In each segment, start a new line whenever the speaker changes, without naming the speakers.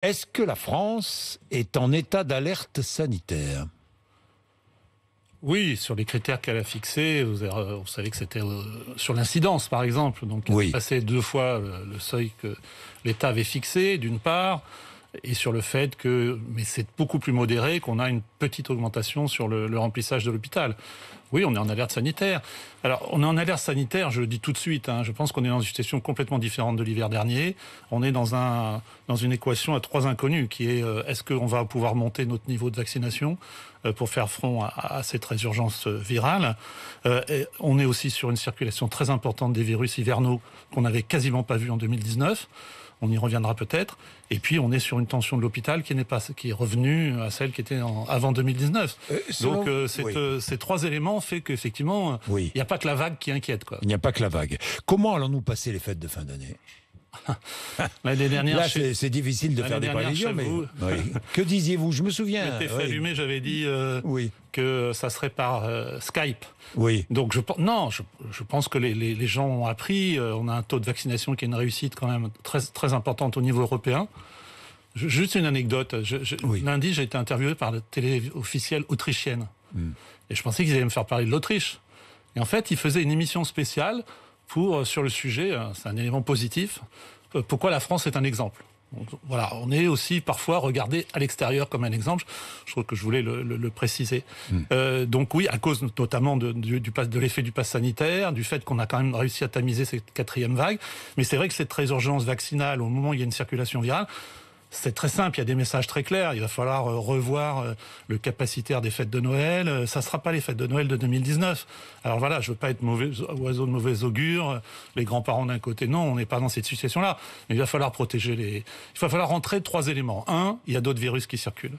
Est-ce que la France est en état d'alerte sanitaire?
Oui, sur les critères qu'elle a fixés, vous savez que c'était sur l'incidence, par exemple. Donc, elle
Oui.
a passé 2 fois le seuil que l'État avait fixé, d'une part, et sur le fait que, mais c'est beaucoup plus modéré, qu'on a une petite augmentation sur le remplissage de l'hôpital. Oui, on est en alerte sanitaire. Alors, on est en alerte sanitaire, je le dis tout de suite, hein, je pense qu'on est dans une situation complètement différente de l'hiver dernier. On est dans une équation à 3 inconnus, qui est est-ce qu'on va pouvoir monter notre niveau de vaccination pour faire front à cette résurgence virale. Et on est aussi sur une circulation très importante des virus hivernaux qu'on n'avait quasiment pas vu en 2019. On y reviendra peut-être. Et puis, on est sur une tension de l'hôpital qui est revenue à celle qui était avant 2019. Donc, ces 3 éléments fait qu'effectivement, il n'y a pas que la vague qui inquiète, quoi.
Il n'y a pas que la vague. Comment allons-nous passer les fêtes de fin d'année?
L'année dernière,
là, c'est difficile de faire des prévisions, mais que disiez-vous? Je me souviens.
Je m'étais fait allumer, j'avais dit que ça serait par Skype.
Oui.
Donc je pense que les gens ont appris. On a un taux de vaccination qui est une réussite quand même très très importante au niveau européen. Juste une anecdote. Lundi, j'ai été interviewé par la télé officielle autrichienne, et je pensais qu'ils allaient me faire parler de l'Autriche. Et en fait, ils faisaient une émission spéciale sur le sujet. C'est un élément positif. Pourquoi la France est un exemple. Donc, voilà, on est aussi parfois regardé à l'extérieur comme un exemple. Je trouve que je voulais le préciser. Donc oui, à cause notamment de l'effet du pass sanitaire, du fait qu'on a quand même réussi à tamiser cette 4e vague. Mais c'est vrai que cette résurgence vaccinale, au moment où il y a une circulation virale, c'est très simple, il y a des messages très clairs. Il va falloir revoir le capacitaire des fêtes de Noël. Ça ne sera pas les fêtes de Noël de 2019. Alors voilà, je ne veux pas être oiseau de mauvais augure. Les grands-parents d'un côté, non, on n'est pas dans cette situation-là. Mais il va falloir protéger il va falloir rentrer 3 éléments. 1, il y a d'autres virus qui circulent.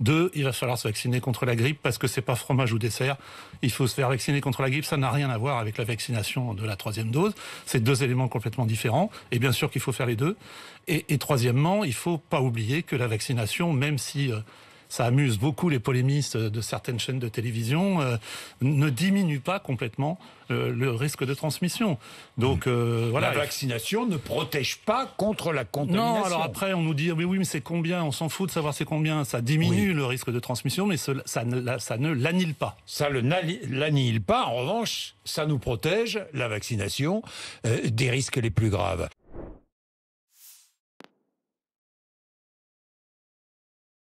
2, il va falloir se vacciner contre la grippe parce que c'est pas fromage ou dessert. Il faut se faire vacciner contre la grippe. Ça n'a rien à voir avec la vaccination de la 3e dose. C'est 2 éléments complètement différents. Et bien sûr qu'il faut faire les 2. Et troisièmement, il faut pas oublier que la vaccination, même si ça amuse beaucoup les polémistes de certaines chaînes de télévision, ne diminue pas complètement le risque de transmission. Donc voilà.
La vaccination ne protège pas contre la contamination.
Non, alors après on nous dit oui, mais c'est combien? On s'en fout de savoir c'est combien. Ça diminue le risque de transmission, mais ça ne l'annihile pas.
Ça ne l'annihile pas. En revanche, ça nous protège, la vaccination, des risques les plus graves.